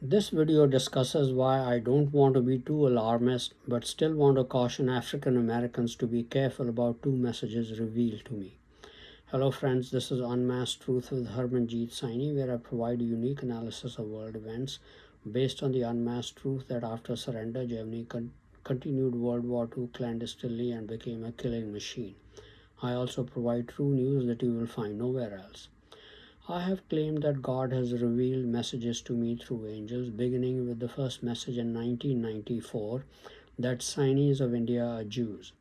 This video discusses why I don't want to be too alarmist but still want to caution African Americans to be careful about two messages revealed to me. Hello friends, this is Unmasked Truth with Harmanjit Saini, where I provide a unique analysis of world events based on the unmasked truth that after surrender, Germany continued World War II clandestinely and became a killing machine. I also provide true news that you will find nowhere else. I have claimed that God has revealed messages to me through angels, beginning with the first message in 1994 that Sainis of India are Jews.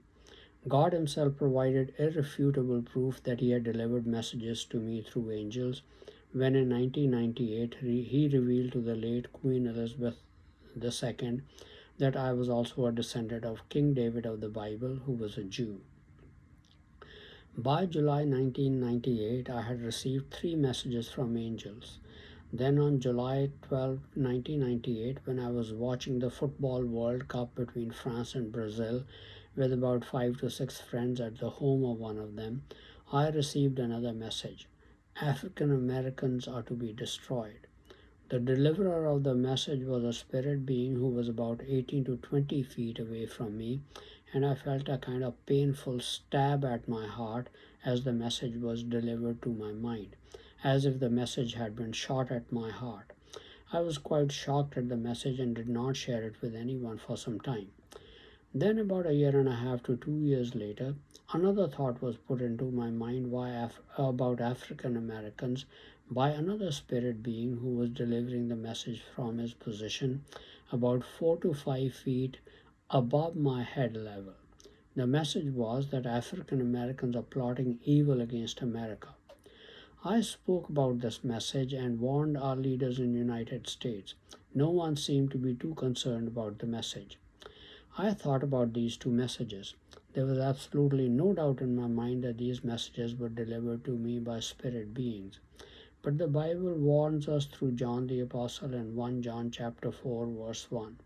God Himself provided irrefutable proof that He had delivered messages to me through angels when in 1998 He revealed to the late Queen Elizabeth II that I was also a descendant of King David of the Bible, who was a Jew. By July 1998, I had received three messages from angels. Then on July 12, 1998, when I was watching the Football World Cup between France and Brazil with about 5 to 6 friends at the home of one of them, I received another message. African Americans are to be destroyed. The deliverer of the message was a spirit being who was about 18 to 20 feet away from me, and I felt a kind of painful stab at my heart as the message was delivered to my mind, as if the message had been shot at my heart. I was quite shocked at the message and did not share it with anyone for some time. Then, about a year and a half to 2 years later, another thought was put into my mind about African Americans by another spirit being who was delivering the message from his position about 4 to 5 feet above my head level. The message was that African Americans are plotting evil against America. I spoke about this message and warned our leaders in the United States. No one seemed to be too concerned about the message. I thought about these two messages. There was absolutely no doubt in my mind that these messages were delivered to me by spirit beings. But the Bible warns us through John the Apostle in 1 John chapter 4 verse 1.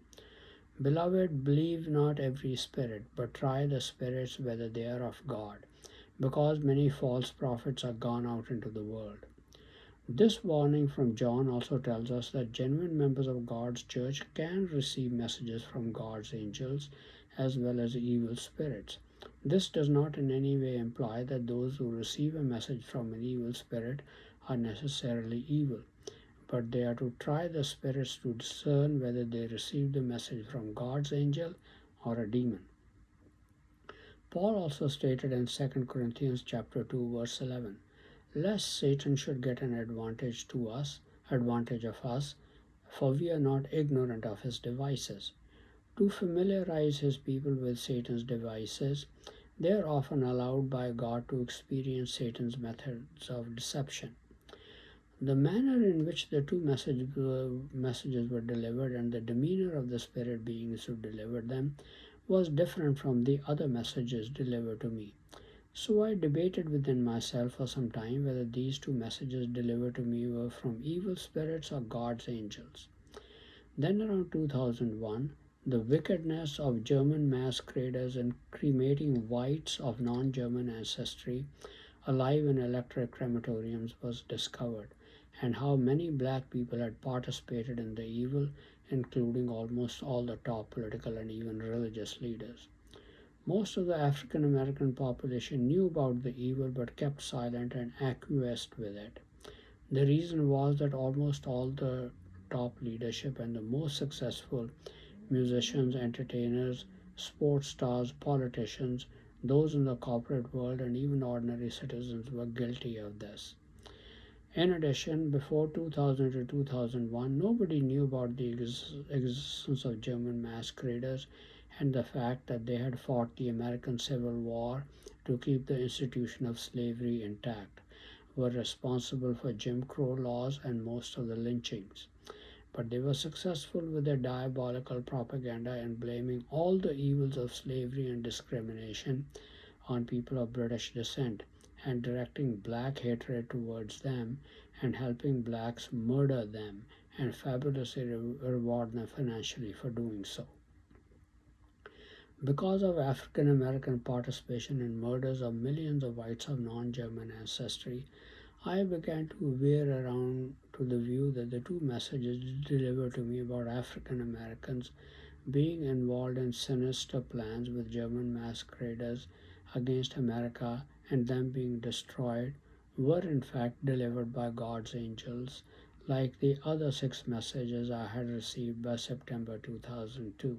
Beloved, believe not every spirit, but try the spirits whether they are of God, because many false prophets are gone out into the world. This warning from John also tells us that genuine members of God's church can receive messages from God's angels as well as evil spirits. This does not in any way imply that those who receive a message from an evil spirit are necessarily evil, but they are to try the spirits to discern whether they receive the message from God's angel or a demon. Paul also stated in 2 Corinthians chapter 2 verse 11, lest Satan should get an advantage of us, for we are not ignorant of his devices. To familiarize his people with Satan's devices, they are often allowed by God to experience Satan's methods of deception. The manner in which the two messages were delivered and the demeanor of the spirit beings who delivered them was different from the other messages delivered to me. So I debated within myself for some time whether these two messages delivered to me were from evil spirits or God's angels. Then around 2001, the wickedness of German masqueraders in cremating whites of non-German ancestry alive in electric crematoriums was discovered, and how many black people had participated in the evil, including almost all the top political and even religious leaders. Most of the African American population knew about the evil but kept silent and acquiesced with it. The reason was that almost all the top leadership and the most successful musicians, entertainers, sports stars, politicians, those in the corporate world, and even ordinary citizens were guilty of this. In addition, before 2000 to 2001, nobody knew about the existence of German masqueraders and the fact that they had fought the American Civil War to keep the institution of slavery intact, were responsible for Jim Crow laws and most of the lynchings. But they were successful with their diabolical propaganda in blaming all the evils of slavery and discrimination on people of British descent and directing black hatred towards them and helping blacks murder them and fabulously reward them financially for doing so. Because of African American participation in murders of millions of whites of non German ancestry, I began to veer around to the view that the two messages delivered to me about African Americans being involved in sinister plans with German masqueraders against America and them being destroyed were in fact delivered by God's angels, like the other six messages I had received by September 2002.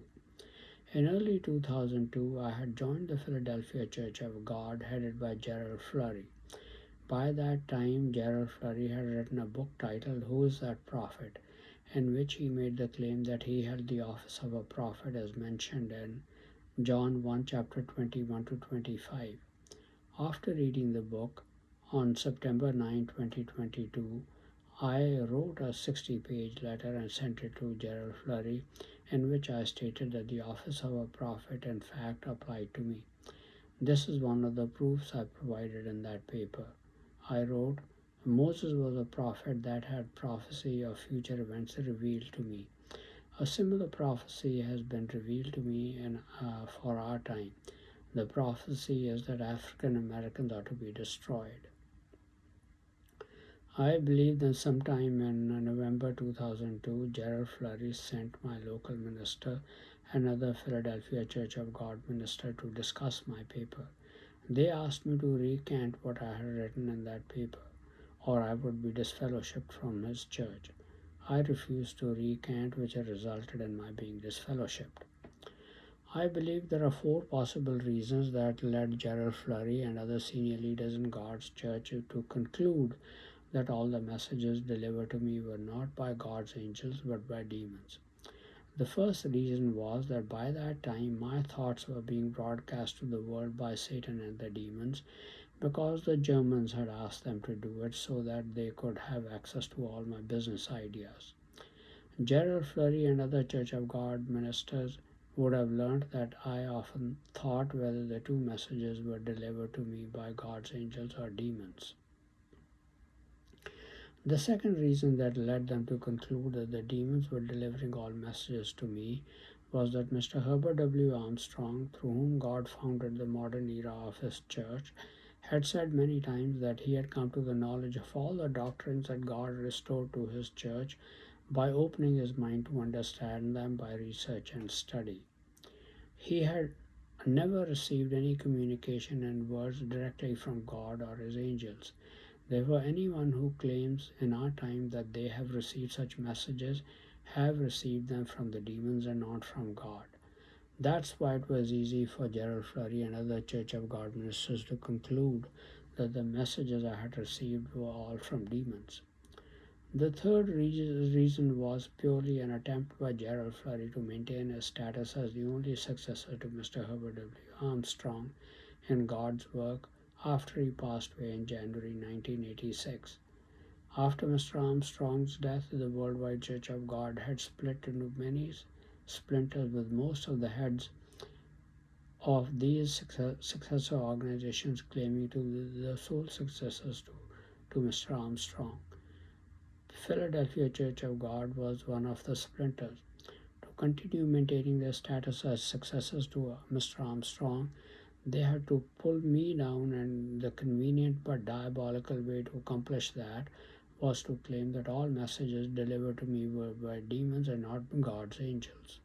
In early 2002, I had joined the Philadelphia Church of God headed by Gerald Flurry. By that time, Gerald Flurry had written a book titled Who is That Prophet, in which he made the claim that he held the office of a prophet as mentioned in John 1, chapter 21 to 25. After reading the book on September 9, 2022, I wrote a 60-page letter and sent it to Gerald Flurry, in which I stated that the office of a prophet in fact applied to me. This is one of the proofs I provided in that paper. I wrote, Moses was a prophet that had prophecy of future events revealed to me. A similar prophecy has been revealed to me for our time. The prophecy is that African Americans are to be destroyed. I believe that sometime in November 2002, Gerald Flurry sent my local minister, another Philadelphia Church of God minister, to discuss my paper. They asked me to recant what I had written in that paper, or I would be disfellowshipped from his church. I refused to recant, which resulted in my being disfellowshipped. I believe there are four possible reasons that led Gerald Flurry and other senior leaders in God's church to conclude that all the messages delivered to me were not by God's angels but by demons. The first reason was that by that time my thoughts were being broadcast to the world by Satan and the demons because the Germans had asked them to do it so that they could have access to all my business ideas. Gerald Flurry and other Church of God ministers would have learned that I often thought whether the two messages were delivered to me by God's angels or demons. The second reason that led them to conclude that the demons were delivering all messages to me was that Mr. Herbert W. Armstrong, through whom God founded the modern era of his church, had said many times that he had come to the knowledge of all the doctrines that God restored to his church by opening his mind to understand them by research and study. He had never received any communication in words directly from God or his angels. Therefore, anyone who claims in our time that they have received such messages have received them from the demons and not from God. That's why it was easy for Gerald Flurry and other Church of God ministers to conclude that the messages I had received were all from demons. The third reason was purely an attempt by Gerald Flurry to maintain his status as the only successor to Mr. Herbert W. Armstrong in God's work after he passed away in January 1986. After Mr. Armstrong's death, the Worldwide Church of God had split into many splinters, with most of the heads of these successor organizations claiming to be the sole successors to Mr. Armstrong. Philadelphia Church of God was one of the splinters. To continue maintaining their status as successors to Mr. Armstrong, they had to pull me down, and the convenient but diabolical way to accomplish that was to claim that all messages delivered to me were by demons and not God's angels.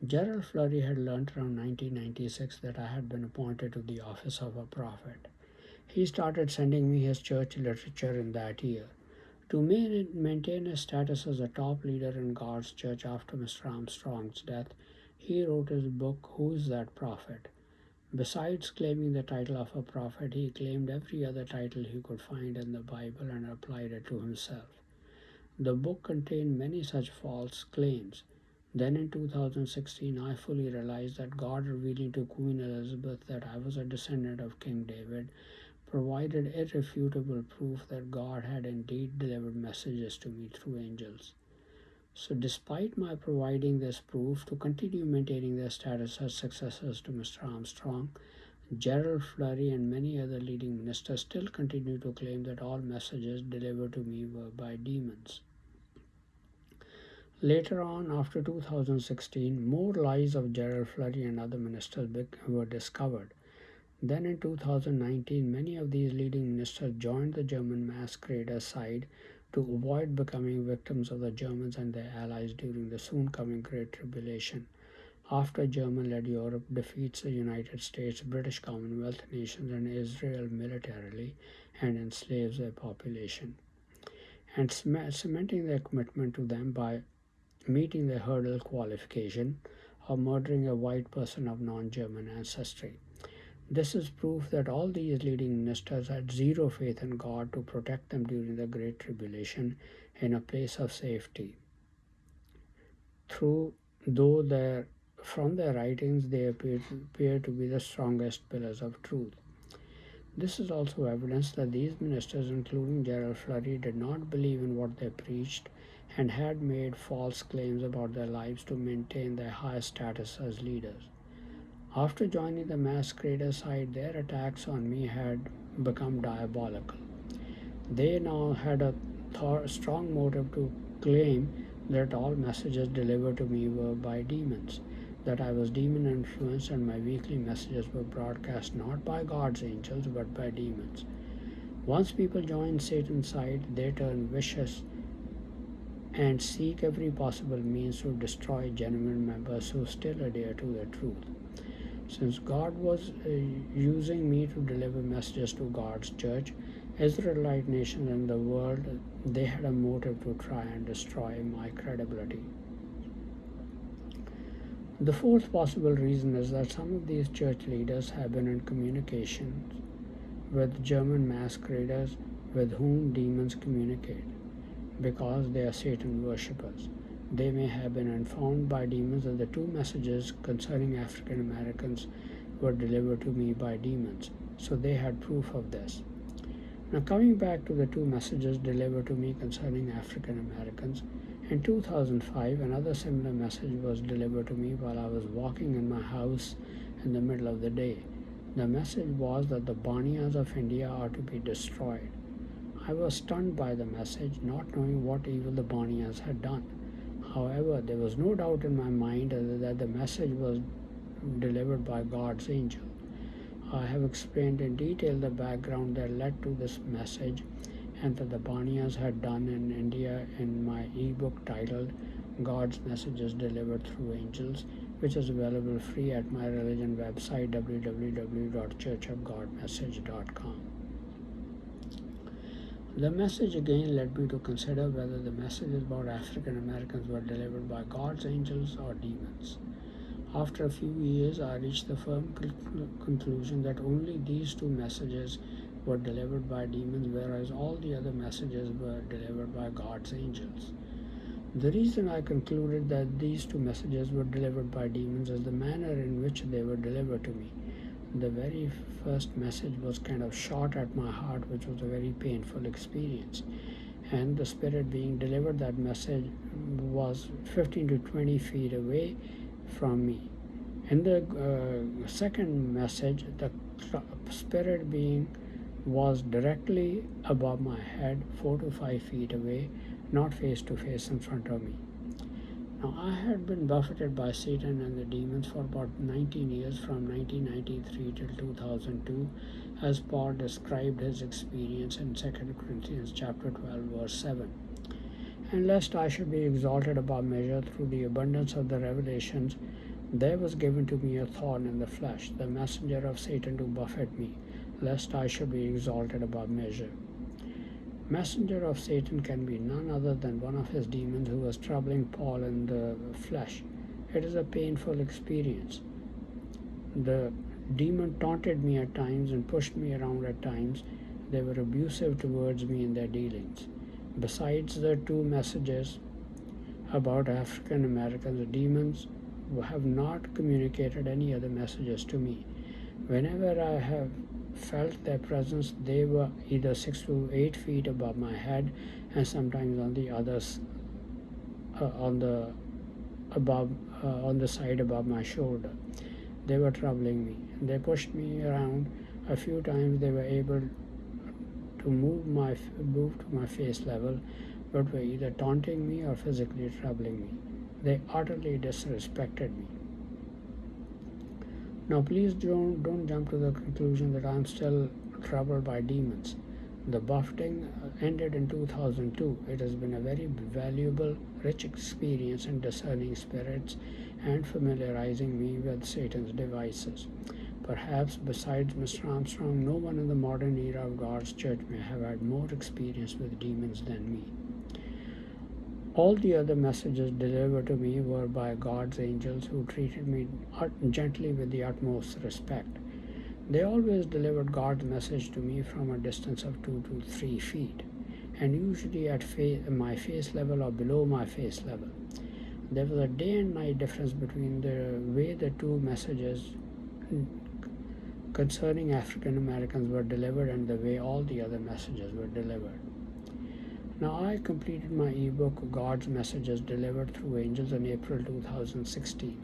Gerald Flurry had learned around 1996 that I had been appointed to the office of a prophet. He started sending me his church literature in that year. To maintain his status as a top leader in God's church after Mr. Armstrong's death, he wrote his book, Who is That Prophet? Besides claiming the title of a prophet, he claimed every other title he could find in the Bible and applied it to himself. The book contained many such false claims. Then in 2016, I fully realized that God, revealing to Queen Elizabeth that I was a descendant of King David, provided irrefutable proof that God had indeed delivered messages to me through angels. So, despite my providing this proof to continue maintaining their status as successors to Mr. Armstrong, Gerald Flurry and many other leading ministers still continue to claim that all messages delivered to me were by demons. Later on, after 2016, more lies of Gerald Flurry and other ministers were discovered. Then in 2019, many of these leading ministers joined the German masqueraders' side to avoid becoming victims of the Germans and their allies during the soon coming Great Tribulation. After German led Europe defeats the United States, British Commonwealth nations, and Israel militarily and enslaves their population, and cementing their commitment to them by meeting the hurdle qualification of murdering a white person of non German ancestry. This is proof that all these leading ministers had zero faith in God to protect them during the Great Tribulation in a place of safety. Through though their from their writings they appear to be the strongest pillars of truth. This is also evidence that these ministers, including Gerald Flurry, did not believe in what they preached and had made false claims about their lives to maintain their high status as leaders. After joining the masquerader side, their attacks on me had become diabolical. They now had a strong motive to claim that all messages delivered to me were by demons, that I was demon influenced and my weekly messages were broadcast not by God's angels but by demons. Once people join Satan's side, they turn vicious and seek every possible means to destroy genuine members who still adhere to the truth. Since God was using me to deliver messages to God's church, Israelite nations, and the world, they had a motive to try and destroy my credibility. The fourth possible reason is that some of these church leaders have been in communication with German masqueraders with whom demons communicate because they are Satan worshippers. They may have been informed by demons that the two messages concerning African Americans were delivered to me by demons, so they had proof of this. Now, coming back to the two messages delivered to me concerning African Americans, in 2005, another similar message was delivered to me while I was walking in my house in the middle of the day. The message was that the Banias of India are to be destroyed. I was stunned by the message, not knowing what evil the Banias had done. However, there was no doubt in my mind that the message was delivered by God's angel. I have explained in detail the background that led to this message and that the Banias had done in India in my ebook titled God's Messages Delivered Through Angels, which is available free at my religion website www.churchofgodmessage.com. The message again led me to consider whether the messages about African Americans were delivered by God's angels or demons. After a few years, I reached the firm conclusion that only these two messages were delivered by demons, whereas all the other messages were delivered by God's angels. The reason I concluded that these two messages were delivered by demons is the manner in which they were delivered to me. The very first message was kind of shot at my heart, which was a very painful experience. And the spirit being delivered that message was 15 to 20 feet away from me. In the second message, the spirit being was directly above my head, 4 to 5 feet away, not face to face in front of me. Now, I had been buffeted by Satan and the demons for about 19 years, from 1993 till 2002, as Paul described his experience in 2 Corinthians chapter 12, verse 7. And lest I should be exalted above measure through the abundance of the revelations, there was given to me a thorn in the flesh, the messenger of Satan to buffet me, lest I should be exalted above measure. Messenger of Satan can be none other than one of his demons who was troubling Paul in the flesh. It is a painful experience. The demon taunted me at times and pushed me around at times. They were abusive towards me in their dealings. Besides the two messages about African Americans, the demons have not communicated any other messages to me. Whenever I have felt their presence, they were either 6 to 8 feet above my head, and sometimes on the others on the side above my shoulder. They were troubling me. They pushed me around. A few times they were able to move to my face level, but were either taunting me or physically troubling me. They utterly disrespected me. Now, please don't jump to the conclusion that I'm still troubled by demons. The buffeting ended in 2002. It has been a very valuable, rich experience in discerning spirits and familiarizing me with Satan's devices. Perhaps besides Mr. Armstrong, no one in the modern era of God's church may have had more experience with demons than me. All the other messages delivered to me were by God's angels who treated me gently with the utmost respect. They always delivered God's message to me from a distance of 2 to 3 feet, and usually at my face level or below my face level. There was a day and night difference between the way the two messages concerning African Americans were delivered and the way all the other messages were delivered. Now, I completed my ebook, God's Messages Delivered Through Angels, in April 2016.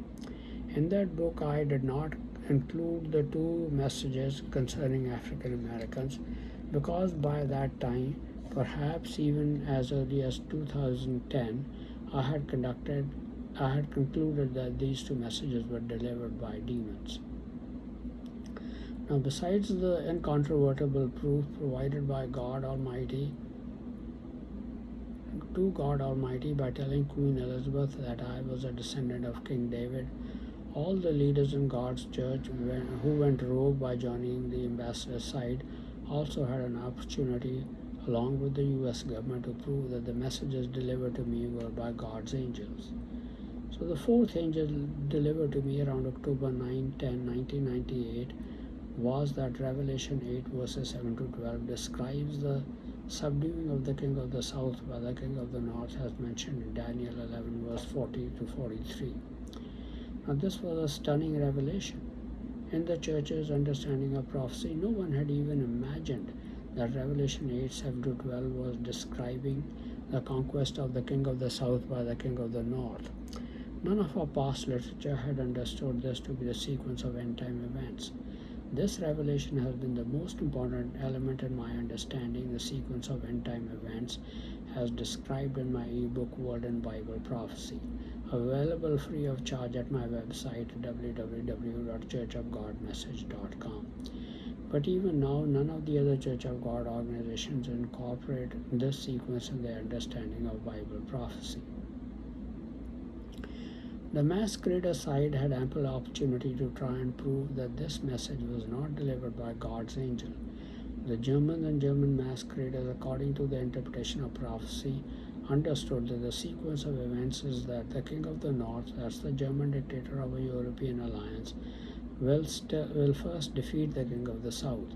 In that book, I did not include the two messages concerning African Americans because by that time, perhaps even as early as 2010, I had concluded that these two messages were delivered by demons. Now, besides the incontrovertible proof provided by God Almighty by telling Queen Elizabeth that I was a descendant of King David, all the leaders in God's church who went rogue by joining the ambassador's side also had an opportunity, along with the US government, to prove that the messages delivered to me were by God's angels. So the fourth angel delivered to me around October 9-10, 1998 was that Revelation 8 verses 7 to 12 describes the subduing of the king of the south by the king of the north, as mentioned in Daniel 11 verse 40 to 43. Now this was a stunning revelation. In the church's understanding of prophecy, no one had even imagined that Revelation 8 7 to 12 was describing the conquest of the king of the south by the king of the north. None of our past literature had understood this to be the sequence of end-time events. This revelation has been the most important element in my understanding the sequence of end-time events as described in my ebook Word and Bible Prophecy, available free of charge at my website www.churchofgodmessage.com. But even now, none of the other Church of God organizations incorporate this sequence in their understanding of Bible prophecy. The masquerader side had ample opportunity to try and prove that this message was not delivered by God's angel. The Germans and German masqueraders, according to the interpretation of prophecy, understood that the sequence of events is that the king of the north, that's the German dictator of a European alliance, will first defeat the king of the south.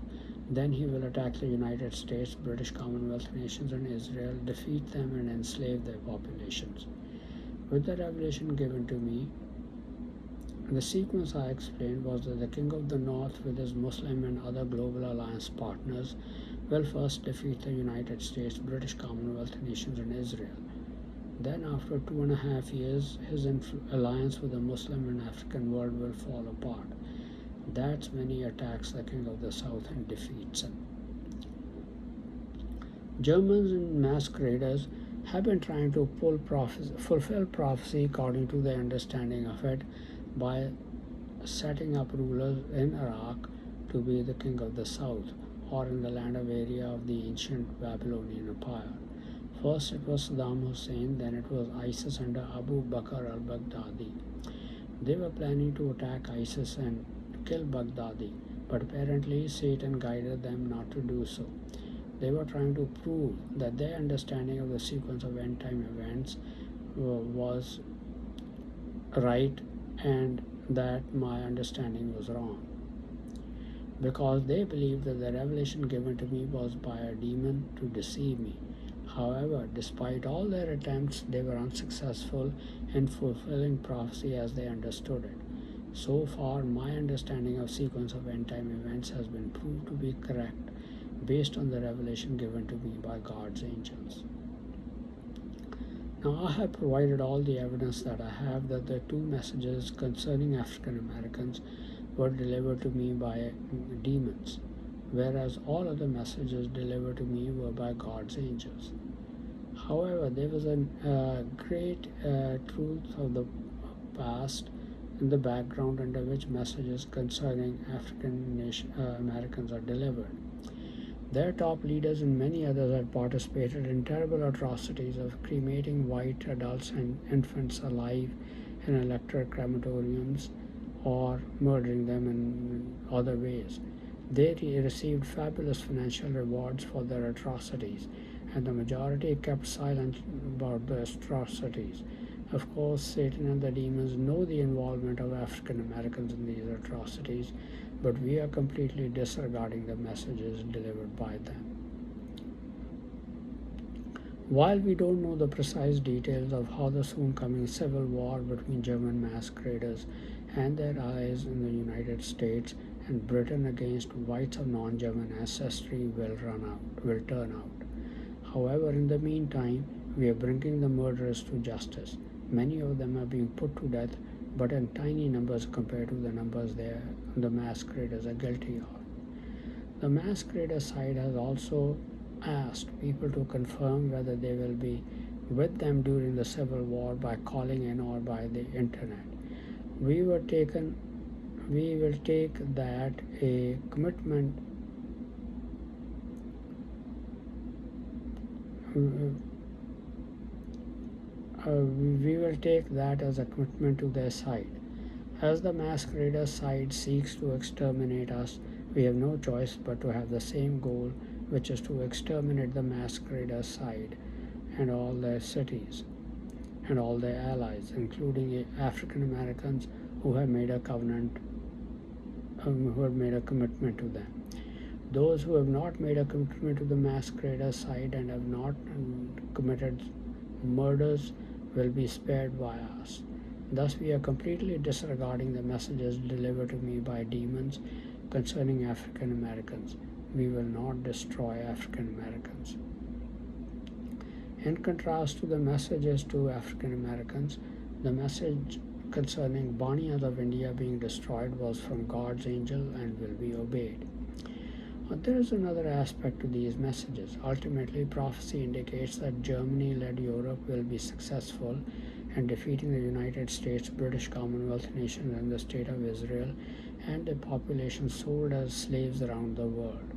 Then he will attack the United States, British Commonwealth nations, and Israel, defeat them and enslave their populations. With the revelation given to me, the sequence I explained was that the king of the north with his Muslim and other global alliance partners will first defeat the United States, British Commonwealth nations, and Israel. Then after 2.5 years, his alliance with the Muslim and African world will fall apart. That's when he attacks the king of the south and defeats him. Germans and masqueraders have been trying to fulfill prophecy according to their understanding of it by setting up rulers in Iraq to be the king of the south, or in the land of area of the ancient Babylonian Empire. First it was Saddam Hussein, then it was ISIS under Abu Bakr al-Baghdadi. They were planning to attack ISIS and kill Baghdadi, but apparently Satan guided them not to do so. They were trying to prove that their understanding of the sequence of end-time events was right and that my understanding was wrong, because they believed that the revelation given to me was by a demon to deceive me. However, despite all their attempts, they were unsuccessful in fulfilling prophecy as they understood it. So far, my understanding of sequence of end-time events has been proved to be correct based on the revelation given to me by God's angels. Now, I have provided all the evidence that I have that the two messages concerning African Americans were delivered to me by demons, whereas all other messages delivered to me were by God's angels. However, there was a great truth of the past in the background under which messages concerning Americans are delivered. Their top leaders and many others had participated in terrible atrocities of cremating white adults and infants alive in electric crematoriums or murdering them in other ways. They received fabulous financial rewards for their atrocities, and the majority kept silent about the atrocities. Of course, Satan and the demons know the involvement of African Americans in these atrocities, but we are completely disregarding the messages delivered by them. While we don't know the precise details of how the soon coming civil war between German masqueraders and their allies in the United States and Britain against whites of non-German ancestry will turn out. However, in the meantime, we are bringing the murderers to justice. Many of them are being put to death, but in tiny numbers compared to the numbers the masqueraders are guilty of. The masquerader side has also asked people to confirm whether they will be with them during the civil war by calling in or by the internet. We will take that a commitment we will take that as a commitment to their side. As the masquerader side seeks to exterminate us, we have no choice but to have the same goal, which is to exterminate the masquerader side and all their cities and all their allies, including African Americans who have made a commitment to them. Those who have not made a commitment to the masquerader side and have not committed murders will be spared by us. Thus, we are completely disregarding the messages delivered to me by demons concerning African Americans. We will not destroy African Americans. In contrast to the messages to African Americans, the message concerning Banias of India being destroyed was from God's angel and will be obeyed. There is another aspect to these messages. Ultimately, prophecy indicates that Germany-led Europe will be successful in defeating the United States, British Commonwealth nations, and the State of Israel, and the population sold as slaves around the world.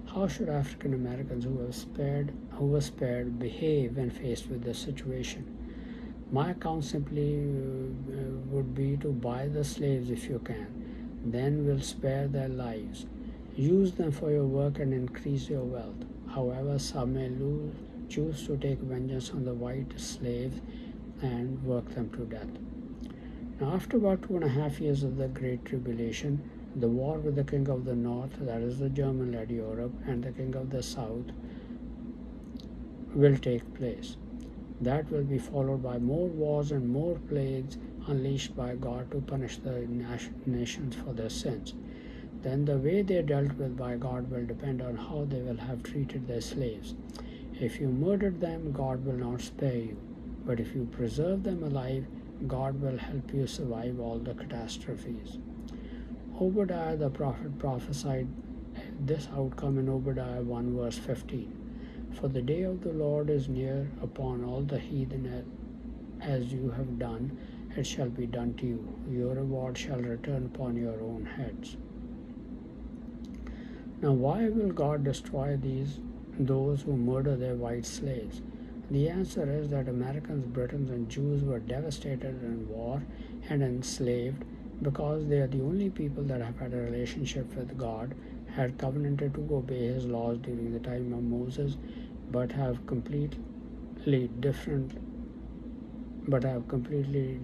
How should African Americans who were spared behave when faced with this situation? My account simply would be to buy the slaves if you can. Then we'll spare their lives. Use them for your work and increase your wealth. However, some may choose to take vengeance on the white slaves and work them to death. Now, after about 2.5 years of the Great Tribulation, the war with the King of the North, that is the German-led Europe, and the King of the South will take place. That will be followed by more wars and more plagues unleashed by God to punish the nations for their sins. Then the way they are dealt with by God will depend on how they will have treated their slaves. If you murdered them, God will not spare you. But if you preserve them alive, God will help you survive all the catastrophes. Obadiah the prophet prophesied this outcome in Obadiah 1 verse 15. For the day of the Lord is near upon all the heathen, as you have done, it shall be done to you. Your reward shall return upon your own heads. Now, why will God destroy those who murder their white slaves? The answer is that Americans, Britons, and Jews were devastated in war and enslaved because they are the only people that have had a relationship with God, had covenanted to obey His laws during the time of Moses, but have completely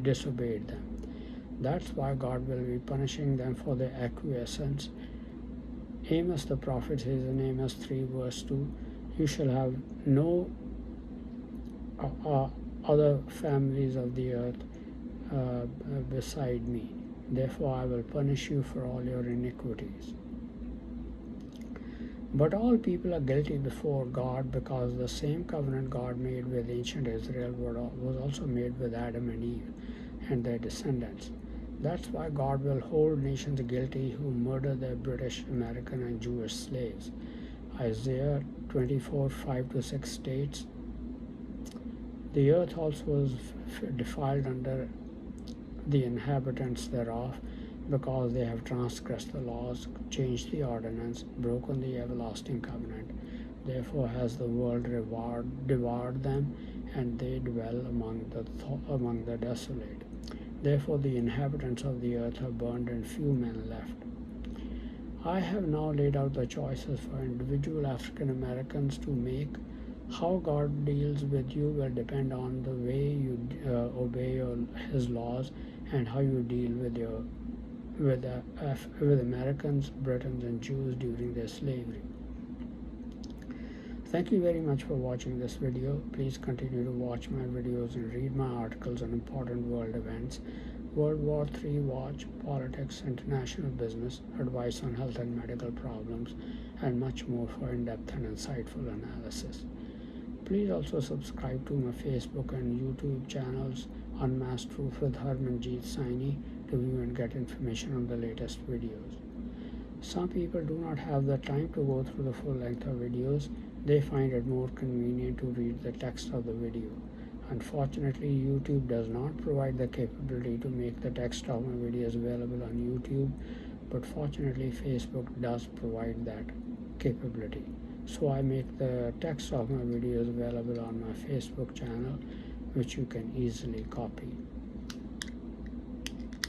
disobeyed them. That's why God will be punishing them for their acquiescence. Amos the prophet says in Amos 3 verse 2, you shall have no other families of the earth beside me. Therefore I will punish you for all your iniquities. But all people are guilty before God because the same covenant God made with ancient Israel was also made with Adam and Eve and their descendants. That's why God will hold nations guilty who murder their British, American, and Jewish slaves. Isaiah 24, 5-6 states, the earth also was defiled under the inhabitants thereof, because they have transgressed the laws, changed the ordinance, broken the everlasting covenant. Therefore has the world devoured them, and they dwell among the desolate. Therefore the inhabitants of the earth are burned, and few men left. I have now laid out the choices for individual African Americans to make. How God deals with you will depend on the way you obey His laws, and how you deal with Americans, Britons, and Jews during their slavery. Thank you very much for watching this video. Please continue to watch my videos and read my articles on important world events, World War III watch, politics, international business, advice on health and medical problems, and much more for in-depth and insightful analysis. Please also subscribe to my Facebook and YouTube channels, Unmasked Truth with Harmanjit Saini, to view and get information on the latest videos. Some people do not have the time to go through the full length of videos. They find it more convenient to read the text of the video. Unfortunately, YouTube does not provide the capability to make the text of my videos available on YouTube, but fortunately Facebook does provide that capability. So I make the text of my videos available on my Facebook channel, which you can easily copy.